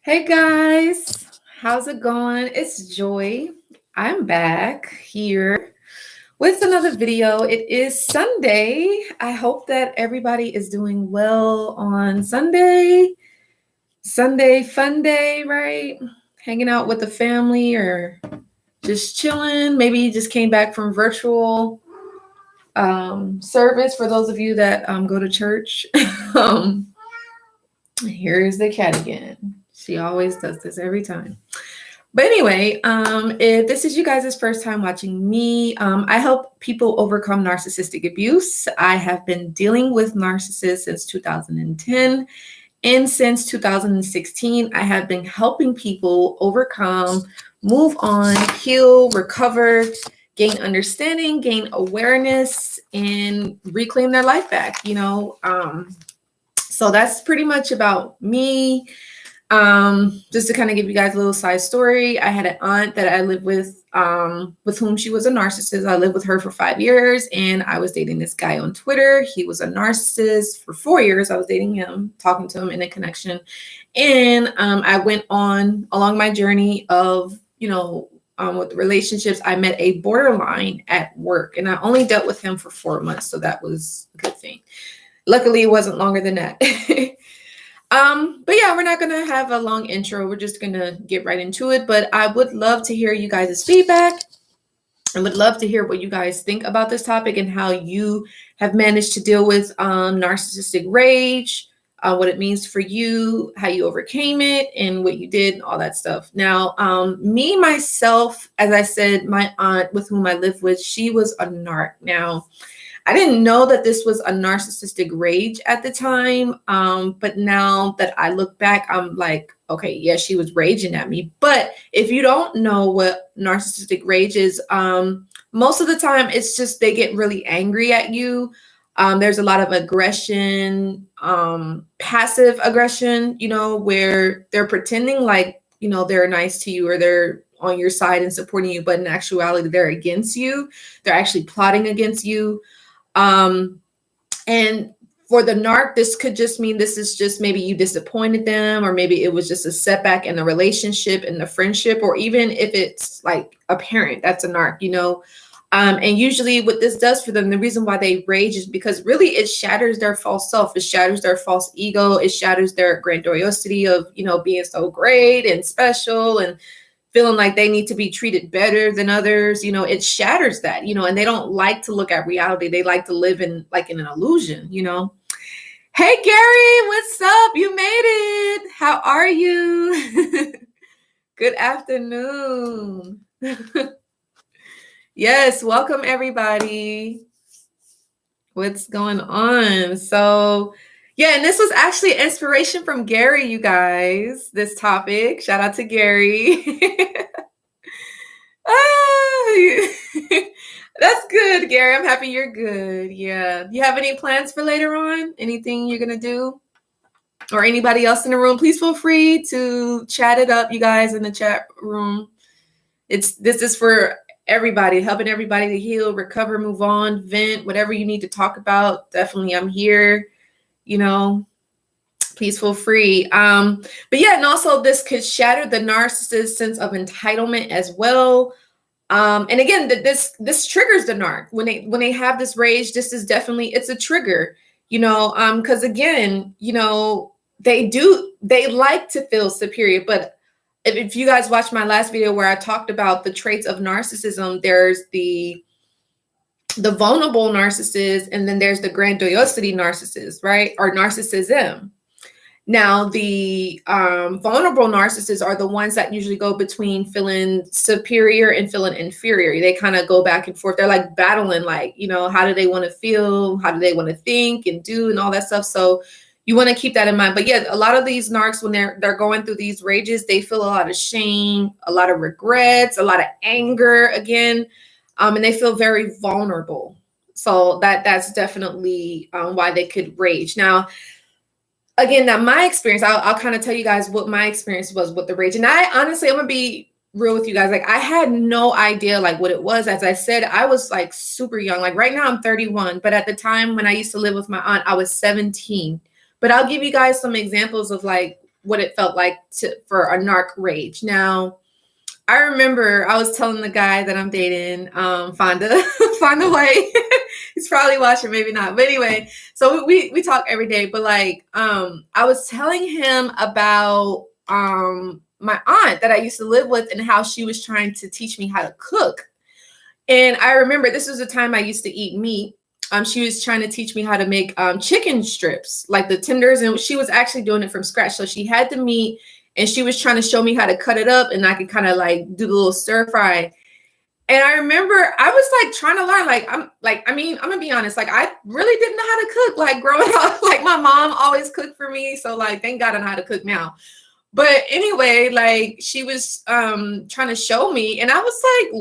Hey guys, how's it going? It's Joy. I'm back here with another video. It is Sunday. I hope that everybody is doing well on Sunday. Sunday fun day, right? Hanging out with the family or just chilling. Maybe you just came back from virtual service for those of you that go to church. um, Here's the cat again. She always does this every time. But anyway, if this is you guys' first time watching me, I help people overcome narcissistic abuse. I have been dealing with narcissists since 2010. And since 2016, I have been helping people overcome, move on, heal, recover, gain understanding, gain awareness, and reclaim their life back, So that's pretty much about me. Just to kind of give you guys a little side story, I had an aunt that I lived with whom she was a narcissist. I lived with her for 5 years, and I was dating this guy on Twitter. He was a narcissist for 4 years. I was dating him, talking to him in a connection. And I went on along my journey of, with relationships. I met a borderline at work, and I only dealt with him for 4 months. So that was a good thing. Luckily, it wasn't longer than that. But yeah, we're not going to have a long intro. We're just going to get right into it. But I would love to hear you guys' feedback. I would love to hear what you guys think about this topic and how you have managed to deal with narcissistic rage, what it means for you, how you overcame it, and what you did, and all that stuff. Now, myself, as I said, my aunt with whom I lived with, she was a narc. Now, I didn't know that this was a narcissistic rage at the time. But now that I look back, I'm like, okay, yeah, she was raging at me. But if you don't know what narcissistic rage is, most of the time it's just they get really angry at you. There's a lot of aggression, passive aggression, where they're pretending like, they're nice to you or they're on your side and supporting you. But in actuality, they're against you. They're actually plotting against you. And for the narc, this could just mean this is just maybe you disappointed them, or maybe it was just a setback in the relationship, in the friendship, or even if it's like a parent, that's a narc, and usually what this does for them, the reason why they rage is because really it shatters their false self. It shatters their false ego. It shatters their grandiosity of, being so great and special and feeling like they need to be treated better than others. It shatters that, and they don't like to look at reality. They like to live in an illusion, Hey, Gary, what's up? You made it. How are you? Good afternoon. Yes, welcome everybody. What's going on? So yeah, and this was actually inspiration from Gary, you guys, this topic. Shout out to Gary. That's good, Gary. I'm happy you're good. Yeah. Do you have any plans for later on? Anything you're going to do? Or anybody else in the room? Please feel free to chat it up, you guys, in the chat room. This is for everybody, helping everybody to heal, recover, move on, vent, whatever you need to talk about. Definitely, I'm here. Please feel free. But yeah, and also this could shatter the narcissist's sense of entitlement as well. And again, this triggers the narc when they have this rage. This is definitely, it's a trigger, because again, they like to feel superior. But if you guys watched my last video where I talked about the traits of narcissism, there's the vulnerable narcissist, and then there's the grandiosity narcissist, right? Or narcissism. Now, the vulnerable narcissists are the ones that usually go between feeling superior and feeling inferior. They kind of go back and forth. They're like battling, like, how do they want to feel? How do they want to think and do and all that stuff? So you want to keep that in mind. But yeah, a lot of these narcs, when they're going through these rages, they feel a lot of shame, a lot of regrets, a lot of anger again. And they feel very vulnerable. So that's definitely why they could rage. Now, again, now my experience, I'll kind of tell you guys what my experience was with the rage. And I honestly, I'm going to be real with you guys. Like, I had no idea like what it was. As I said, I was like super young. Like right now I'm 31. But at the time when I used to live with my aunt, I was 17. But I'll give you guys some examples of like what it felt like for a narc rage. Now, I remember I was telling the guy that I'm dating, find a way. He's probably watching, maybe not. But anyway, so we talk every day. But like, I was telling him about my aunt that I used to live with and how she was trying to teach me how to cook. And I remember this was the time I used to eat meat. She was trying to teach me how to make chicken strips, like the tenders, and she was actually doing it from scratch. So she had the meat, and she was trying to show me how to cut it up, and I could kind of like do the little stir fry. And I remember I was like trying to learn, I'm gonna be honest, like I really didn't know how to cook, like growing up. Like my mom always cooked for me, so like thank God I know how to cook now. But anyway, like she was trying to show me, and I was like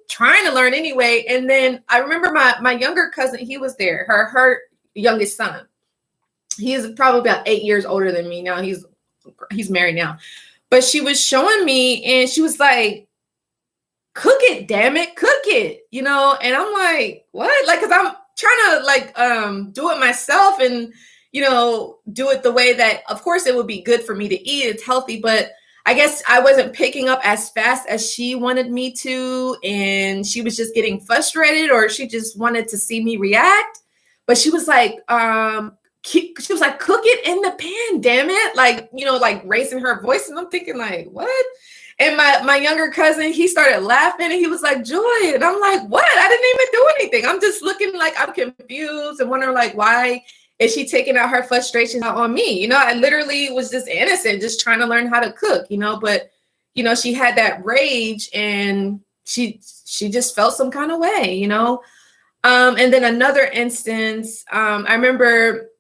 trying to learn anyway. And then I remember my younger cousin, he was there, her youngest son. He is probably about 8 years older than me now. He's married now. But she was showing me, and she was like, cook it, damn it, cook it, and I'm like, what? Like, because I'm trying to like do it myself and do it the way that, of course, it would be good for me to eat. It's healthy, but I guess I wasn't picking up as fast as she wanted me to, and she was just getting frustrated, or she just wanted to see me react. But she was like, cook it in the pan, damn it. Like, like raising her voice. And I'm thinking like, what? And my younger cousin, he started laughing, and he was like, Joy. And I'm like, what? I didn't even do anything. I'm just looking like I'm confused and wondering like, why is she taking out her frustration out on me? I literally was just innocent, just trying to learn how to cook, but, she had that rage, and she just felt some kind of way, and then another instance, I remember,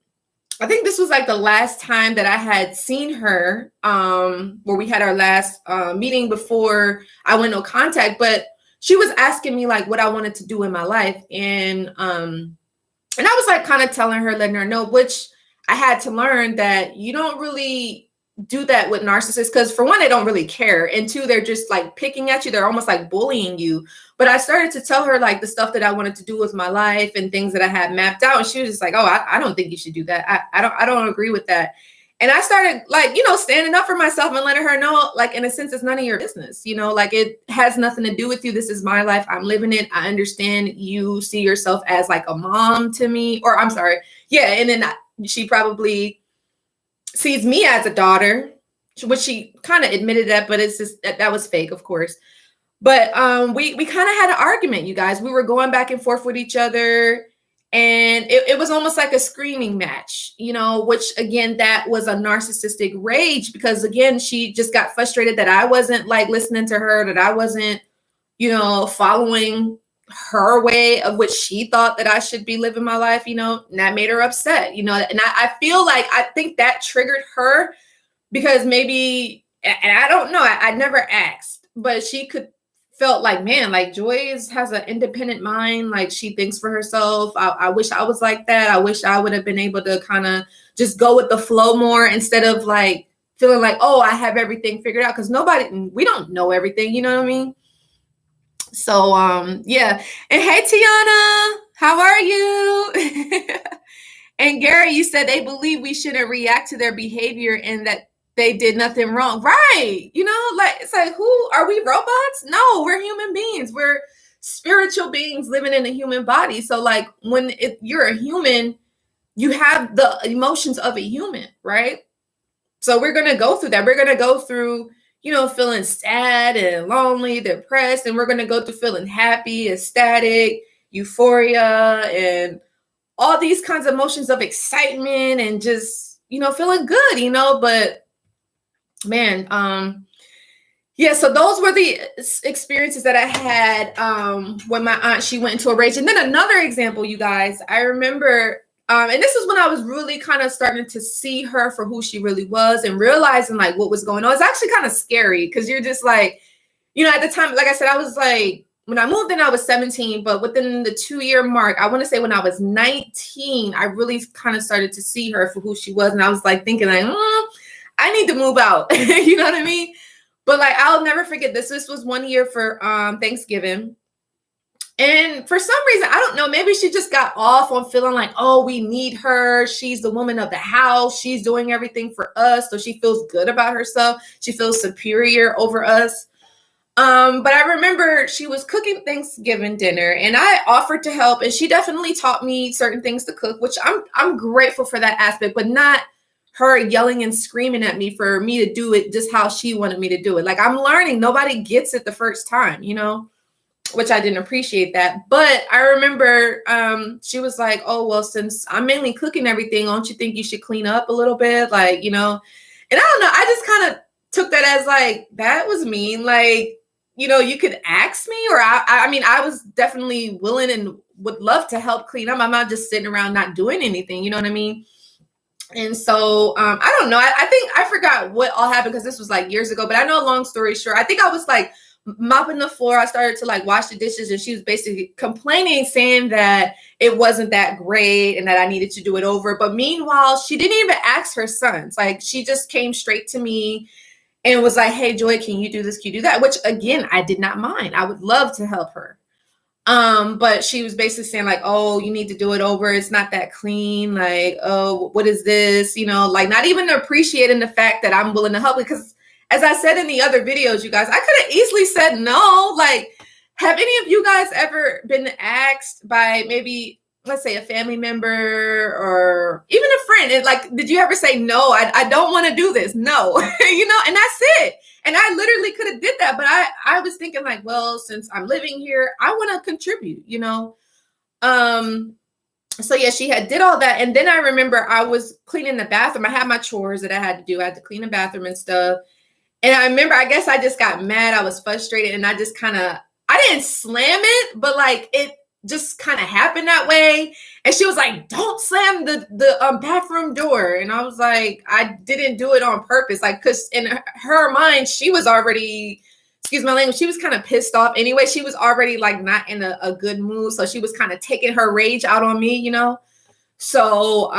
I think this was like the last time that I had seen her, where we had our last meeting before I went no contact, but she was asking me like what I wanted to do in my life. And I was like kind of telling her, letting her know, which I had to learn that you don't really do that with narcissists, because for one, they don't really care. And two, they're just like picking at you. They're almost like bullying you. But I started to tell her like the stuff that I wanted to do with my life and things that I had mapped out. And she was just like, oh, I don't think you should do that. I don't agree with that. And I started like, standing up for myself and letting her know, like, in a sense, it's none of your business, like it has nothing to do with you. This is my life. I'm living it. I understand you see yourself as like a mom to me, or I'm sorry. Yeah. And then she probably sees me as a daughter, which she kind of admitted that, but it's just that was fake, of course. But we kind of had an argument, you guys. We were going back and forth with each other, and it was almost like a screaming match, which again, that was a narcissistic rage, because again, she just got frustrated that I wasn't like listening to her, that I wasn't, following her way of which she thought that I should be living my life, and that made her upset, and I feel like, I think that triggered her, because maybe, and I don't know, I never asked, but she felt like, man, like Joy has an independent mind. Like she thinks for herself. I wish I was like that. I wish I would have been able to kind of just go with the flow more, instead of like feeling like, oh, I have everything figured out. Cause we don't know everything. You know what I mean? So, yeah. And hey, Tiana, how are you? And Gary, you said they believe we shouldn't react to their behavior and that they did nothing wrong. Right. Like, it's like, who are we, robots? No, we're human beings. We're spiritual beings living in a human body. So like if you're a human, you have the emotions of a human, right? So we're going to go through that. We're going to go through, feeling sad and lonely, depressed, and we're going to go through feeling happy, ecstatic, euphoria, and all these kinds of emotions of excitement and just, feeling good, but man, yeah, so those were the experiences that I had when my aunt, she went into a rage. And then another example, you guys, I remember, and this is when I was really kind of starting to see her for who she really was and realizing like what was going on. It's actually kind of scary, because you're just like, at the time, like I said, I was like, when I moved in, I was 17, but within the 2-year mark, I want to say when I was 19, I really kind of started to see her for who she was. And I was like thinking like, I need to move out. You know what I mean? But like, I'll never forget this. This was one year for Thanksgiving. And for some reason, I don't know, maybe she just got off on feeling like, oh, we need her. She's the woman of the house. She's doing everything for us. So she feels good about herself. She feels superior over us. But I remember she was cooking Thanksgiving dinner and I offered to help, and she definitely taught me certain things to cook, which I'm grateful for that aspect, but not her yelling and screaming at me for me to do it just how she wanted me to do it. Like, I'm learning. Nobody gets it the first time, which I didn't appreciate that. But I remember she was like, oh, well, since I'm mainly cooking everything, don't you think you should clean up a little bit? Like, and I don't know. I just kind of took that as like, that was mean. Like, you could ask me, or I mean, I was definitely willing and would love to help clean up. I'm not just sitting around not doing anything. You know what I mean? And so I don't know. I think I forgot what all happened because this was like years ago. But I know, long story short, I think I was like mopping the floor. I started to like wash the dishes, and she was basically complaining, saying that it wasn't that great and that I needed to do it over. But meanwhile, she didn't even ask her sons. Like, she just came straight to me and was like, hey, Joy, can you do this? Can you do that? Which, again, I did not mind. I would love to help her. But she was basically saying like, oh, you need to do it over. It's not that clean. Like, oh, what is this? Like, not even appreciating the fact that I'm willing to help. Because as I said in the other videos, you guys, I could have easily said no. Like, have any of you guys ever been asked by maybe, let's say, a family member or even a friend? And like, did you ever say, no, I don't want to do this? No, and that's it. And I literally could have did that. But I was thinking like, well, since I'm living here, I want to contribute, So yeah, she did all that. And then I remember I was cleaning the bathroom. I had my chores that I had to do. I had to clean the bathroom and stuff. And I remember, I guess I just got mad. I was frustrated, and I just I didn't slam it, but like it just kind of happened that way. And she was like, don't slam the bathroom door. And I was like, I didn't do it on purpose. Like, because in her mind, she was already, excuse my language, she was kind of pissed off anyway. She was already like not in a good mood. So she was kind of taking her rage out on me, So,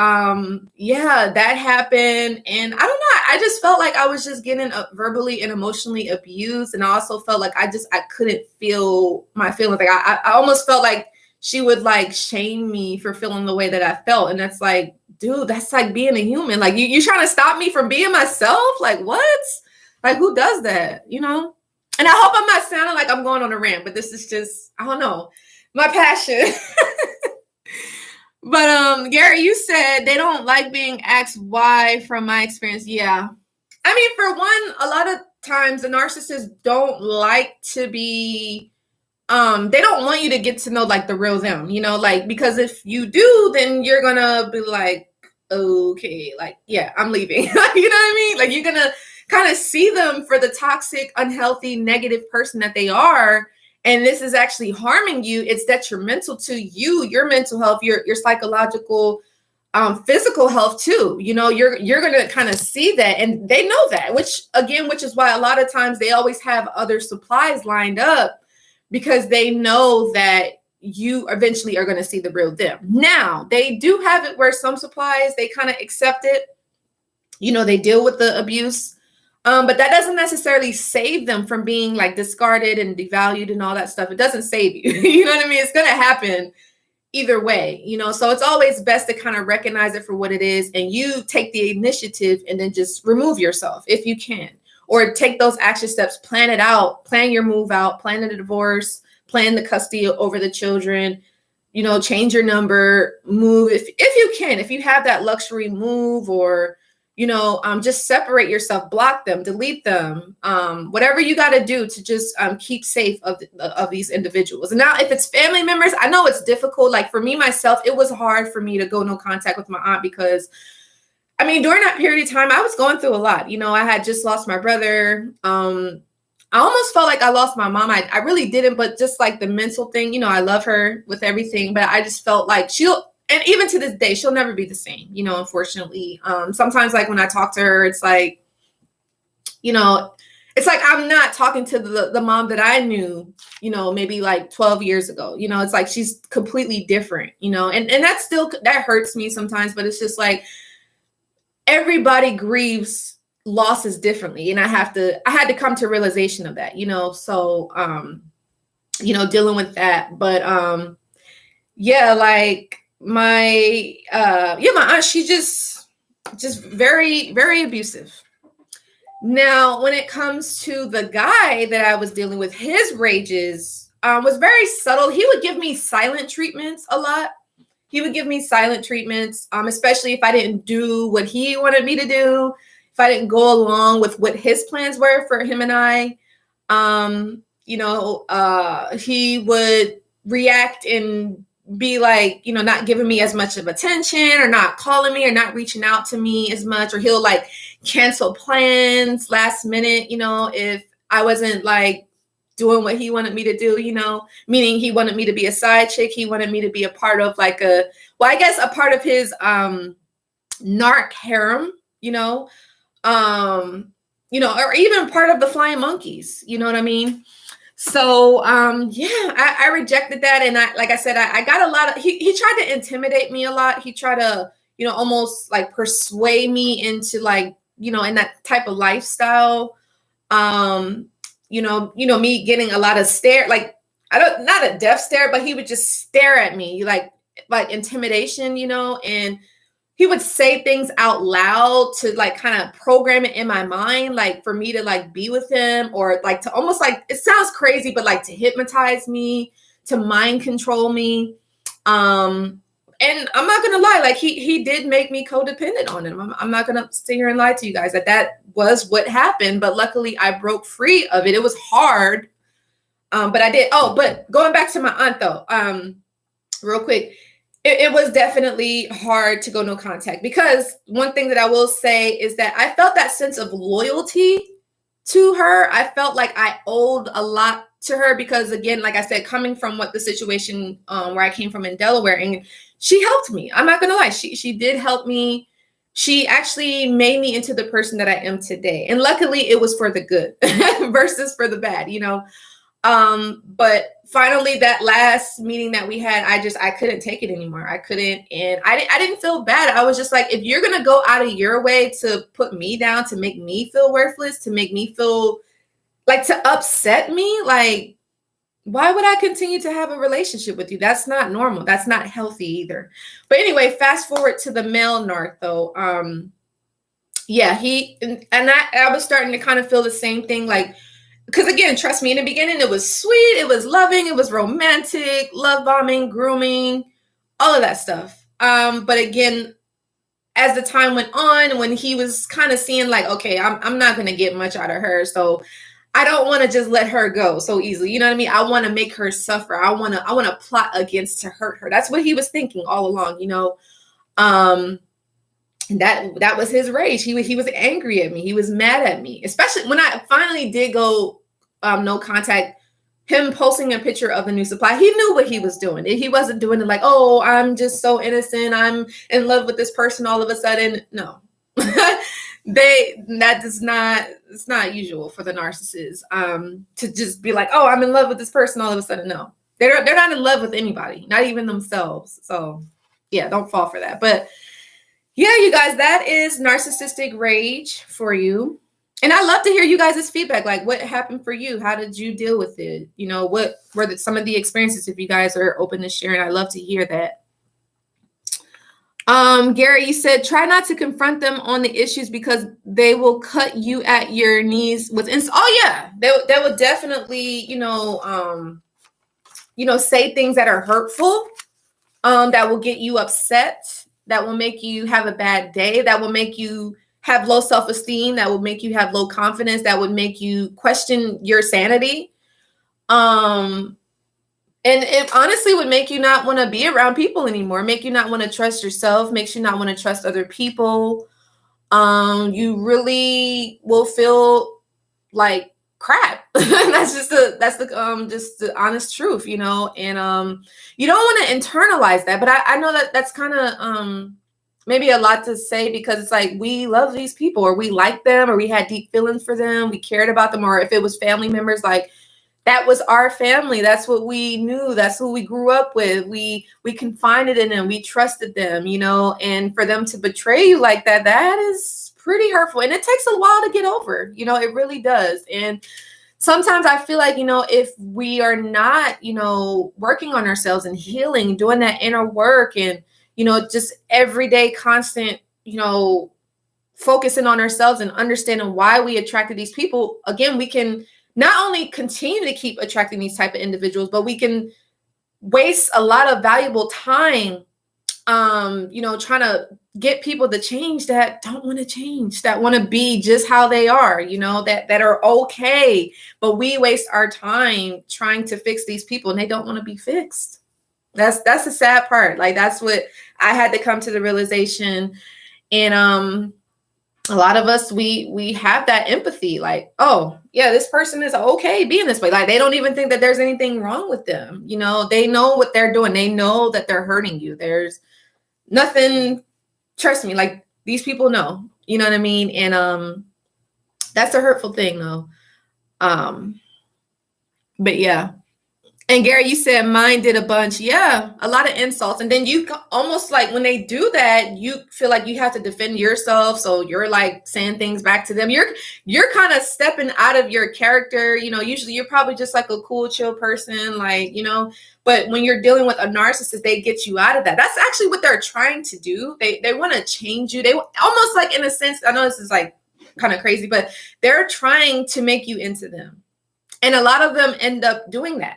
yeah, that happened. And I don't know, I just felt like I was just getting verbally and emotionally abused. And I also felt like I couldn't feel my feelings. Like I almost felt like she would like shame me for feeling the way that I felt. And that's like, dude, that's like being a human. Like, you trying to stop me from being myself? Like, what? Like, who does that? And I hope I'm not sounding like I'm going on a rant, but this is just, I don't know, my passion. But Gary, you said they don't like being asked why. From my experience, yeah. I mean, for one, a lot of times the narcissists don't like to be, they don't want you to get to know like the real them, like, because if you do, then you're gonna be like, okay, like, yeah, I'm leaving. You know what I mean? Like, you're gonna kind of see them for the toxic, unhealthy, negative person that they are. And this is actually harming you. It's detrimental to you, your mental health, your psychological, physical health too. You're going to kind of see that, and they know that, which is why a lot of times they always have other supplies lined up, because they know that you eventually are going to see the real them. Now, they do have it where some supplies, they kind of accept it. They deal with the abuse. But that doesn't necessarily save them from being like discarded and devalued and all that stuff. It doesn't save you. You know what I mean? It's going to happen either way, so it's always best to kind of recognize it for what it is, and you take the initiative and then just remove yourself if you can, or take those action steps, plan it out, plan your move out, plan the divorce, plan the custody over the children, change your number, move if you can, if you have that luxury, move, or just separate yourself, block them, delete them, whatever you got to do to just keep safe of these individuals. And now, if it's family members, I know it's difficult. Like, for me, myself, it was hard for me to go no contact with my aunt, because I mean, during that period of time, I was going through a lot. I had just lost my brother. I almost felt like I lost my mom. I really didn't, but just like the mental thing, I love her with everything, but I just felt like and even to this day, she'll never be the same, unfortunately. Sometimes, like, when I talk to her, it's like, it's like I'm not talking to the mom that I knew, maybe like 12 years ago. It's like she's completely different, and that hurts me sometimes, but it's just like everybody grieves losses differently. And I had to come to realization of that, so dealing with that. But yeah, like my my aunt, she's just very, very abusive. Now, when it comes to the guy that I was dealing with, his rages was very subtle. He would give me silent treatments a lot. He would give me silent treatments, especially if I didn't do what he wanted me to do, if I didn't go along with what his plans were for him and I. He would react and be like, not giving me as much of attention, or not calling me, or not reaching out to me as much, or he'll like cancel plans last minute, if I wasn't like doing what he wanted me to do, meaning he wanted me to be a side chick. He wanted me to be a part of like a part of his narc harem, or even part of the flying monkeys, you know what I mean? So, I rejected that. And like I said, I got a lot of, he tried to intimidate me a lot. He tried to, almost like persuade me into like, in that type of lifestyle. Me getting a lot of stare, like, not a death stare, but he would just stare at me like intimidation, and he would say things out loud to like kind of program it in my mind, like for me to like be with him, or like to almost like, it sounds crazy, but like to hypnotize me, to mind control me. And I'm not gonna lie, like he did make me codependent on him. I'm not gonna sit here and lie to you guys that was what happened, but luckily I broke free of it. It was hard, but I did. Oh, but going back to my aunt though, real quick. It was definitely hard to go no contact, because one thing that I will say is that I felt that sense of loyalty to her. I felt like I owed a lot to her because, again, like I said, coming from the situation where I came from in Delaware, and she helped me. I'm not going to lie. She did help me. She actually made me into the person that I am today. And luckily it was for the good versus for the bad, But finally, that last meeting that we had, I couldn't take it anymore. I couldn't. And I didn't feel bad. I was just like, if you're going to go out of your way to put me down, to make me feel worthless, to make me feel like, to upset me, like, why would I continue to have a relationship with you? That's not normal. That's not healthy either. But anyway, fast forward to the male narc though. I was starting to kind of feel the same thing, like, because again, trust me, in the beginning, it was sweet, it was loving, it was romantic, love bombing, grooming, all of that stuff. But again, as the time went on, when he was kind of seeing like, okay, I'm not going to get much out of her, so I don't want to just let her go so easily. You know what I mean? I want to make her suffer. I want to plot against to hurt her. That's what he was thinking all along, That was his rage. He was angry at me. He was mad at me, especially when I finally did go no contact. Him posting a picture of the new supply, he knew what he was doing. He wasn't doing it like, oh, I'm just so innocent, I'm in love with this person all of a sudden. No, it's not usual for the narcissists to just be like, oh, I'm in love with this person all of a sudden. No, they're not in love with anybody, not even themselves. So yeah, don't fall for that. But yeah, you guys, that is narcissistic rage for you. And I love to hear you guys' feedback. Like, what happened for you? How did you deal with it? What were some of the experiences, if you guys are open to sharing? I love to hear that. Gary, you said, try not to confront them on the issues because they will cut you at your knees with oh yeah, they will definitely, say things that are hurtful, that will get you upset, that will make you have a bad day, that will make you have low self-esteem, that will make you have low confidence, that would make you question your sanity. And it honestly would make you not want to be around people anymore, make you not want to trust yourself, makes you not want to trust other people. You really will feel like crap. That's the honest truth, and you don't want to internalize that. But I know that's kind of maybe a lot to say, because it's like, we love these people, or we like them, or we had deep feelings for them, we cared about them, or if it was family members, like, that was our family. That's what we knew. That's who we grew up with. We confided in them. We trusted them, and for them to betray you like that is pretty hurtful. And it takes a while to get over, it really does. And sometimes I feel like, if we are not, working on ourselves and healing, doing that inner work and, just everyday constant, focusing on ourselves and understanding why we attracted these people, again, we can not only continue to keep attracting these type of individuals, but we can waste a lot of valuable time, trying to get people to change that don't want to change, that want to be just how they are, that are okay. But we waste our time trying to fix these people and they don't want to be fixed. That's the sad part. Like, that's what I had to come to the realization. And a lot of us, we have that empathy, like, oh yeah, this person is okay being this way. Like, they don't even think that there's anything wrong with them. They know what they're doing. They know that they're hurting you. There's nothing, trust me, like, these people know, you know what I mean? And that's a hurtful thing though. But yeah. And Gary, you said mine did a bunch. Yeah, a lot of insults. And then you almost like, when they do that, you feel like you have to defend yourself. So you're like saying things back to them. You're kind of stepping out of your character. Usually you're probably just like a cool, chill person, like, but when you're dealing with a narcissist, they get you out of that. That's actually what they're trying to do. They want to change you. They almost, like, in a sense, I know this is like kind of crazy, but they're trying to make you into them. And a lot of them end up doing that.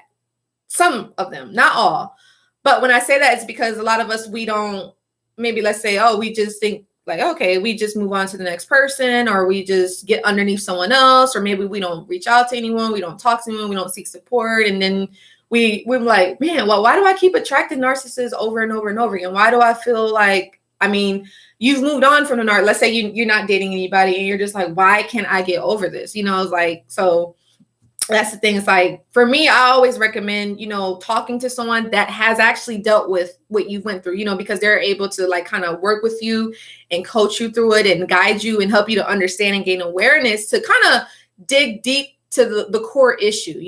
Some of them, not all. But when I say that, it's because a lot of us, we don't, maybe let's say, oh, we just think like, okay, we just move on to the next person, or we just get underneath someone else, or maybe we don't reach out to anyone, we don't talk to anyone, we don't seek support. And then we're like, man, well, why do I keep attracting narcissists over and over and over again? Why do I feel like, you've moved on from the narc. Let's say you're not dating anybody and you're just like, why can't I get over this? It's like, so that's the thing. It's like, for me, I always recommend, talking to someone that has actually dealt with what you went through, because they're able to like kind of work with you and coach you through it and guide you and help you to understand and gain awareness to kind of dig deep to the core issue,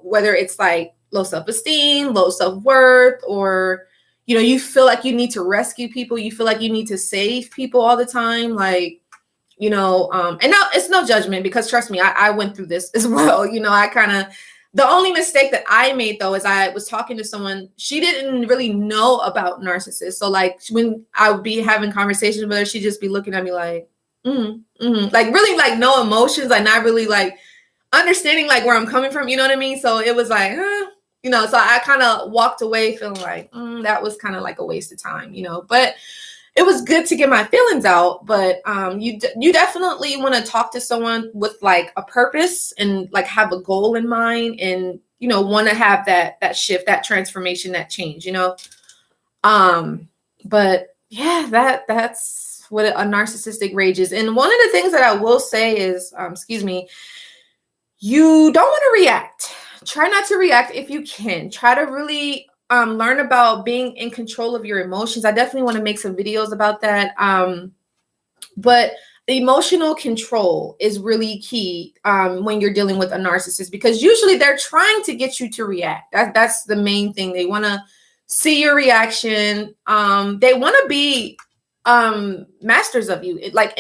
whether it's like low self-esteem, low self-worth, or, you feel like you need to rescue people. You feel like you need to save people all the time. Like, and now it's no judgment, because trust me, I went through this as well. The only mistake that I made though, is I was talking to someone, she didn't really know about narcissists. So like, when I would be having conversations with her, she'd just be looking at me like, like really like no emotions, like not really like understanding like where I'm coming from. You know what I mean? So it was like, so I kind of walked away feeling like that was kind of like a waste of time, but it was good to get my feelings out. But you definitely want to talk to someone with like a purpose and like have a goal in mind, and want to have that shift, that transformation, that change. But yeah, that's what a narcissistic rage is. And one of the things that I will say is, you don't want to react. Try not to react if you can. Try to really learn about being in control of your emotions. I definitely want to make some videos about that. But emotional control is really key when you're dealing with a narcissist, because usually they're trying to get you to react. That's the main thing. They want to see your reaction. They want to be masters of you, like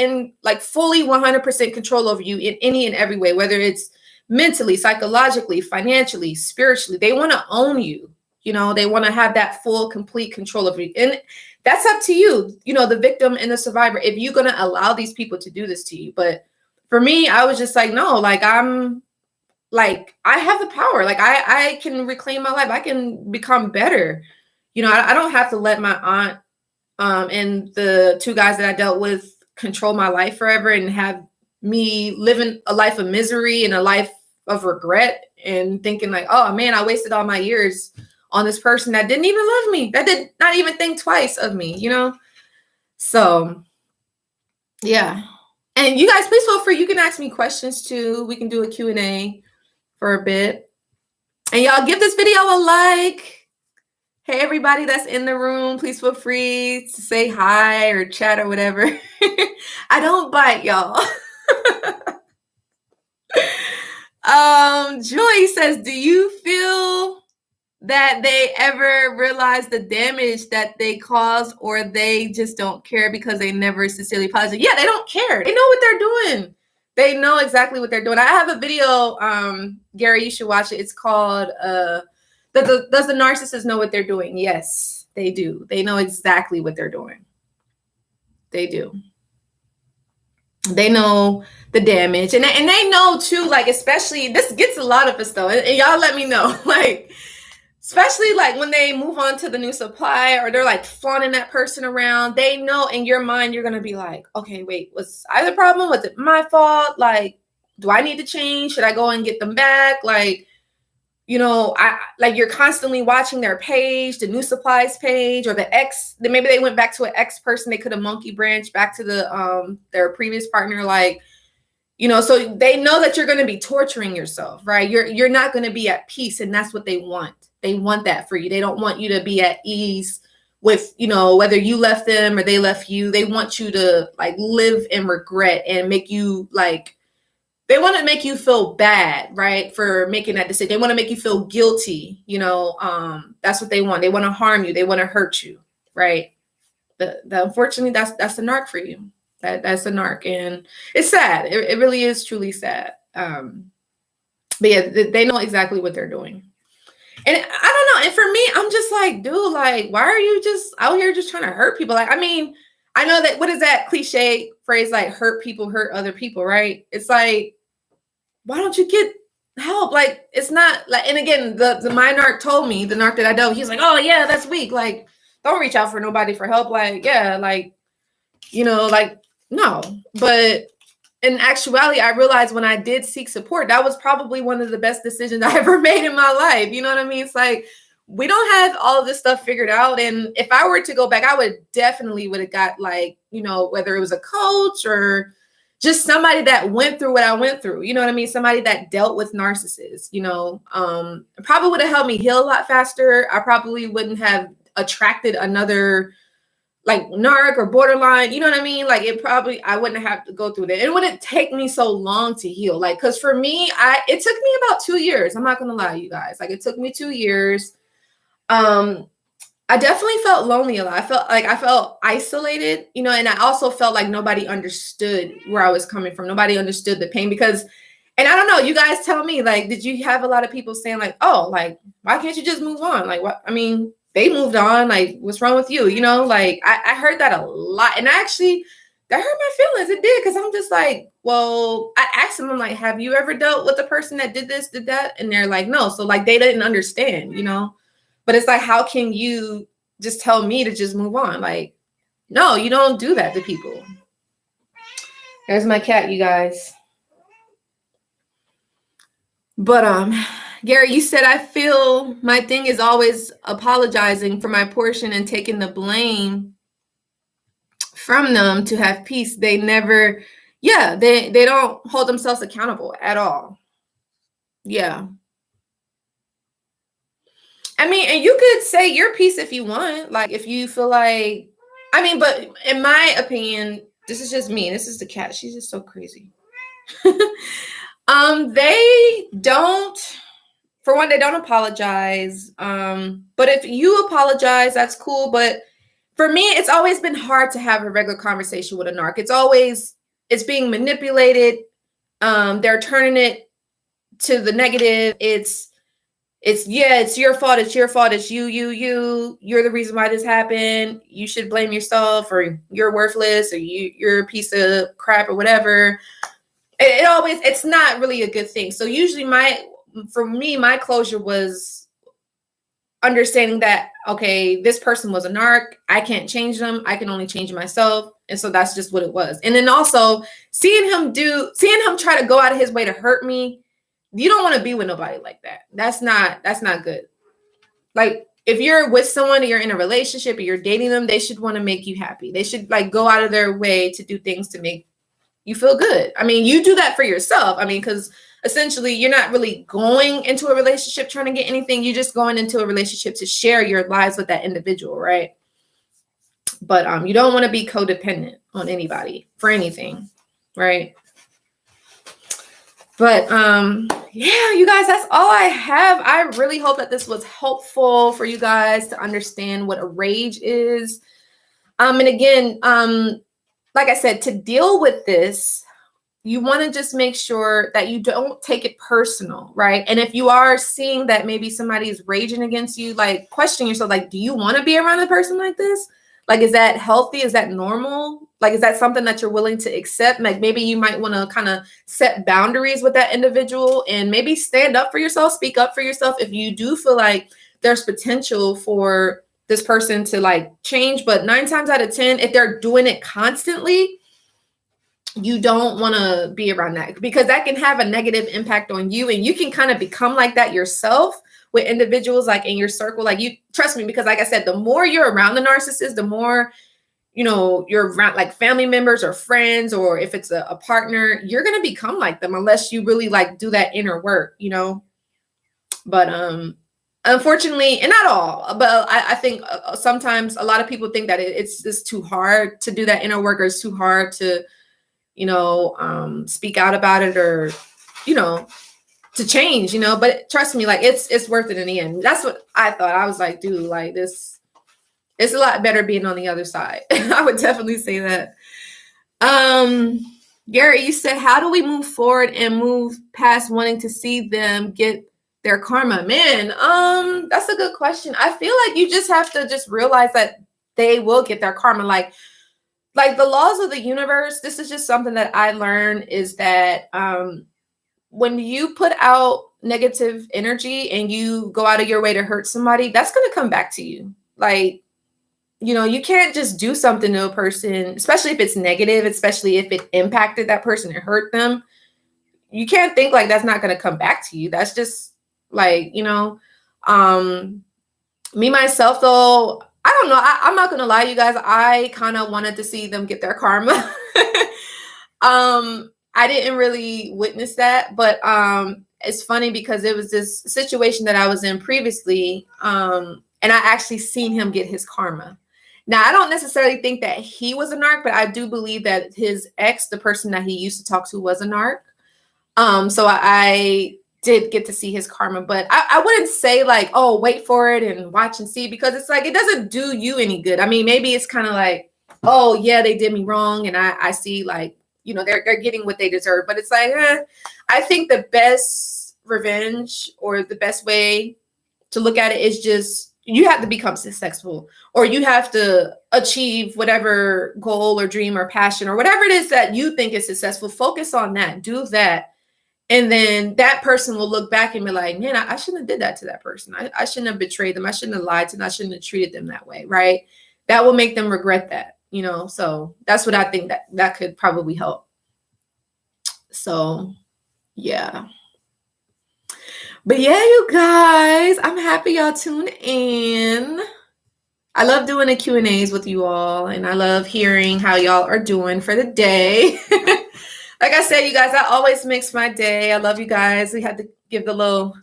fully 100% control over you in any and every way, whether it's mentally, psychologically, financially, spiritually. They want to own you. They want to have that full, complete control of you. And that's up to you, the victim and the survivor, if you're going to allow these people to do this to you. But for me, I was just like, no, like I have the power. Like I can reclaim my life. I can become better. I don't have to let my aunt and the two guys that I dealt with control my life forever and have me living a life of misery and a life of regret and thinking like, oh man, I wasted all my years on this person that didn't even love me, that did not even think twice of me, So yeah. And you guys, please feel free. You can ask me questions too. We can do a Q&A for a bit. And y'all give this video a like. Hey, everybody that's in the room, please feel free to say hi or chat or whatever. I don't bite, y'all. Joy says, do you feel that they ever realize the damage that they cause, or they just don't care because they never sincerely apologize? Yeah, they don't care. They know what they're doing. They know exactly what they're doing. I have a video, Gary, you should watch it. It's called Does the Narcissist Know What They're Doing? Yes, they do. They know exactly what they're doing. They do. They know the damage. And they know too, like, especially, this gets a lot of us though. And y'all let me know. Like, especially like when they move on to the new supply or they're like flaunting that person around, they know in your mind you're gonna be like, okay, wait, was I the problem? Was it my fault? Like, do I need to change? Should I go and get them back? Like, you know, like you're constantly watching their page, the new supplies page, or the ex. Maybe they went back to an ex person. They could have monkey branched back to the their previous partner. Like, you know, so they know that you're going to be torturing yourself, right? You're not going to be at peace, and that's what they want. They want that for you. They don't want you to be at ease with, you know, whether you left them or they left you. They want you to like live in regret and make you like, they want to make you feel bad, right? For making that decision. They want to make you feel guilty. You know, that's what they want. They want to harm you. They want to hurt you, right? Unfortunately, that's the narc for you. That's a narc, and it's sad. It really is truly sad. But yeah, they know exactly what they're doing. And I don't know. And for me, I'm just like, dude, like, why are you just out here just trying to hurt people? Like, I mean, I know that, what is that cliche phrase, like, hurt people hurt other people, right? It's like, why don't you get help? Like, it's not like, and again, my narc told me, the narc that I dealt with, he's like, oh yeah, that's weak. Like, don't reach out for nobody for help. Like, yeah, like, you know, like, no. But in actuality, I realized when I did seek support, that was probably one of the best decisions I ever made in my life. You know what I mean? It's like, we don't have all of this stuff figured out. And if I were to go back, I would have got, like, you know, whether it was a coach or just somebody that went through what I went through. You know what I mean? Somebody that dealt with narcissists, you know, probably would have helped me heal a lot faster. I probably wouldn't have attracted another like narc or borderline, you know what I mean? Like, I wouldn't have to go through that. It wouldn't take me so long to heal. Like, cause for me, it took me about 2 years. I'm not going to lie, you guys. Like, it took me 2 years. I definitely felt lonely a lot. I felt isolated, you know, and I also felt like nobody understood where I was coming from. Nobody understood the pain because, and I don't know, you guys tell me, like, did you have a lot of people saying like, oh, like, why can't you just move on? Like, what? I mean, they moved on. Like, what's wrong with you? You know, like I heard that a lot. And actually, that hurt my feelings. It did. Cause I'm just like, well, I asked them, I'm like, have you ever dealt with a person that did this, did that? And they're like, no. So like, they didn't understand, you know, but it's like, how can you just tell me to just move on? Like, no, you don't do that to people. There's my cat, you guys. But Gary, you said, I feel my thing is always apologizing for my portion and taking the blame from them to have peace. They never, yeah, they don't hold themselves accountable at all. Yeah. I mean, and you could say your piece if you want, like, if you feel like, I mean, but in my opinion, this is just me. This is the cat. She's just so crazy. They don't, for one, they don't apologize. But if you apologize, that's cool. But for me, it's always been hard to have a regular conversation with a narc. It's being manipulated. They're turning it to the negative. It's your fault. It's your fault. It's you're the reason why this happened. You should blame yourself, or you're worthless, or you're a piece of crap, or whatever. It's not really a good thing. So usually for me, my closure was understanding that, okay, this person was a narc. I can't change them. I can only change myself. And so that's just what it was. And then also seeing him try to go out of his way to hurt me. You don't want to be with nobody like that. That's not good. Like, if you're with someone, or you're in a relationship, or you're dating them, they should want to make you happy. They should like go out of their way to do things to make you feel good. I mean, you do that for yourself. I mean, because essentially you're not really going into a relationship trying to get anything. You're just going into a relationship to share your lives with that individual, right? But you don't want to be codependent on anybody for anything, right? But yeah, you guys, that's all I have. I really hope that this was helpful for you guys to understand what a rage is. And again, like I said, to deal with this, you want to just make sure that you don't take it personal, right? And if you are seeing that maybe somebody is raging against you, like question yourself, like, do you want to be around a person like this? Like, is that healthy? Is that normal? Like, is that something that you're willing to accept? Like, maybe you might want to kind of set boundaries with that individual and maybe stand up for yourself, speak up for yourself if you do feel like there's potential for this person to like change. But 9 times out of 10, if they're doing it constantly, you don't want to be around that, because that can have a negative impact on you, and you can kind of become like that yourself with individuals like in your circle. Like, you trust me, because like I said, the more you're around the narcissist, the more, you know, you're around like family members or friends, or if it's a partner, you're going to become like them unless you really like do that inner work, you know. But unfortunately, and not all, but I think sometimes a lot of people think that it's just too hard to do that inner work, or it's too hard to, you know, speak out about it, or, you know, to change, you know. But trust me, like it's worth it in the end. That's what I thought. I was like, dude, like this, it's a lot better being on the other side. I would definitely say that. Gary, you said, how do we move forward and move past wanting to see them get their karma? Man, that's a good question. I feel like you just have to just realize that they will get their karma. Like the laws of the universe, this is just something that I learned, is that when you put out negative energy and you go out of your way to hurt somebody, that's going to come back to you. Like, you know, you can't just do something to a person, especially if it's negative, especially if it impacted that person and hurt them. You can't think like that's not going to come back to you. That's just like, you know, me, myself, though, I don't know. I'm not going to lie, you guys. I kind of wanted to see them get their karma. I didn't really witness that, but it's funny because it was this situation that I was in previously, and I actually seen him get his karma. Now, I don't necessarily think that he was a narc, but I do believe that his ex, the person that he used to talk to, was a narc. So I did get to see his karma, but I wouldn't say like, oh, wait for it and watch and see, because it's like, it doesn't do you any good. I mean, maybe it's kind of like, oh yeah, they did me wrong, and I see like, you know, they're getting what they deserve. But it's like, I think the best revenge, or the best way to look at it, is just, you have to become successful, or you have to achieve whatever goal or dream or passion or whatever it is that you think is successful. Focus on that, do that. And then that person will look back and be like, man, I shouldn't have did that to that person. I shouldn't have betrayed them. I shouldn't have lied to them. I shouldn't have treated them that way, right? That will make them regret that, you know? So that's what I think that could probably help. So, yeah. But yeah, you guys, I'm happy y'all tuned in. I love doing the Q&As with you all, and I love hearing how y'all are doing for the day. Like I said, you guys, that always makes my day. I love you guys. We had to give the little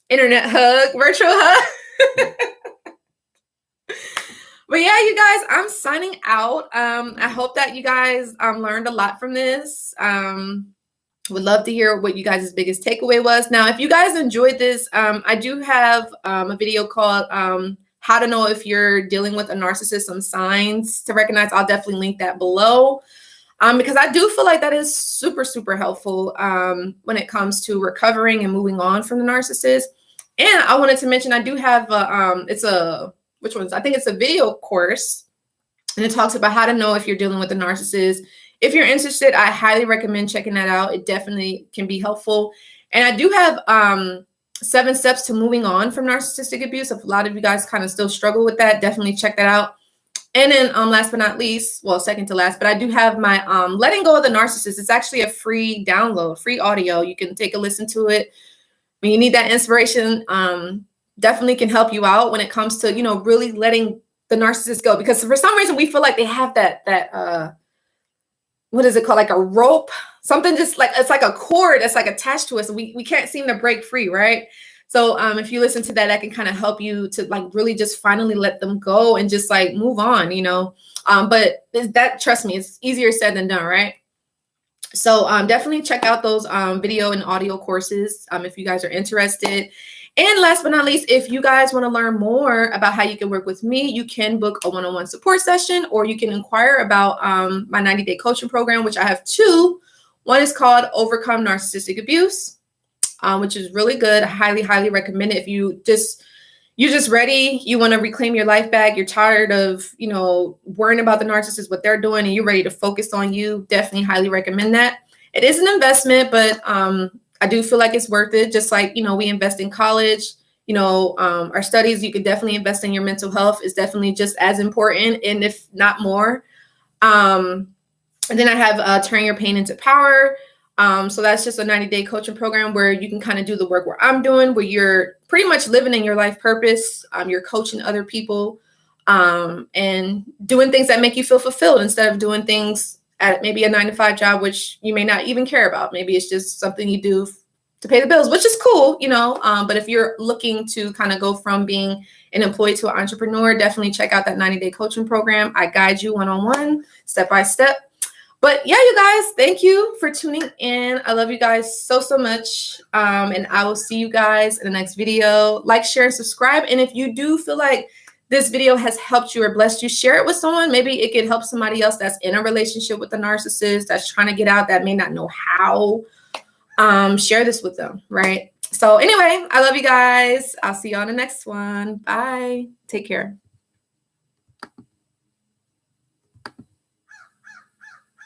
internet hug, virtual hug. But yeah, you guys, I'm signing out. I hope that you guys learned a lot from this. Would love to hear what you guys' biggest takeaway was. Now, if you guys enjoyed this, I do have a video called How to Know If You're Dealing with a Narcissist, Some Signs to Recognize. I'll definitely link that below. Because I do feel like that is super, super helpful when it comes to recovering and moving on from the narcissist. And I wanted to mention, I do have which one's? I think it's a video course, and it talks about how to know if you're dealing with a narcissist. If you're interested, I highly recommend checking that out. It definitely can be helpful. And I do have 7 steps to moving on from narcissistic abuse. If a lot of you guys kind of still struggle with that, definitely check that out. And then last but not least, well, second to last, but I do have my Letting Go of the Narcissist. It's actually a free download, free audio. You can take a listen to it. When you need that inspiration, definitely can help you out when it comes to, you know, really letting the narcissist go. Because for some reason, we feel like they have that what is it called? Like a rope, something just like, it's like a cord that's like attached to us. We can't seem to break free, right? So if you listen to that, that can kind of help you to like really just finally let them go and just like move on, you know. But that, trust me, it's easier said than done, right? So definitely check out those video and audio courses if you guys are interested. And last but not least, if you guys want to learn more about how you can work with me, you can book a one-on-one support session, or you can inquire about my 90-day coaching program, which I have 2. One is called Overcome Narcissistic Abuse, which is really good. I highly, highly recommend it. If you're just ready, you want to reclaim your life back, you're tired of, worrying about the narcissist, what they're doing, and you're ready to focus on you, definitely highly recommend that. It is an investment, but I do feel like it's worth it. Just like, we invest in college, our studies, you could definitely invest in your mental health. Is definitely just as important, and if not more. And then I have Turn Your Pain into Power. So that's just a 90-day coaching program where you can kind of do the work where I'm doing, where you're pretty much living in your life purpose. You're coaching other people and doing things that make you feel fulfilled instead of doing things at maybe a 9-to-5 job, which you may not even care about. Maybe it's just something you do to pay the bills, which is cool, but if you're looking to kind of go from being an employee to an entrepreneur, definitely check out that 90-day coaching program. I guide you one-on-one, step-by-step. But yeah, you guys, thank you for tuning in. I love you guys so, so much. And I will see you guys in the next video. Like, share, and subscribe. And if you do feel like this video has helped you or blessed you, share it with someone. Maybe it could help somebody else that's in a relationship with a narcissist, that's trying to get out, that may not know how. Share this with them, right? So anyway, I love you guys. I'll see you on the next one. Bye. Take care.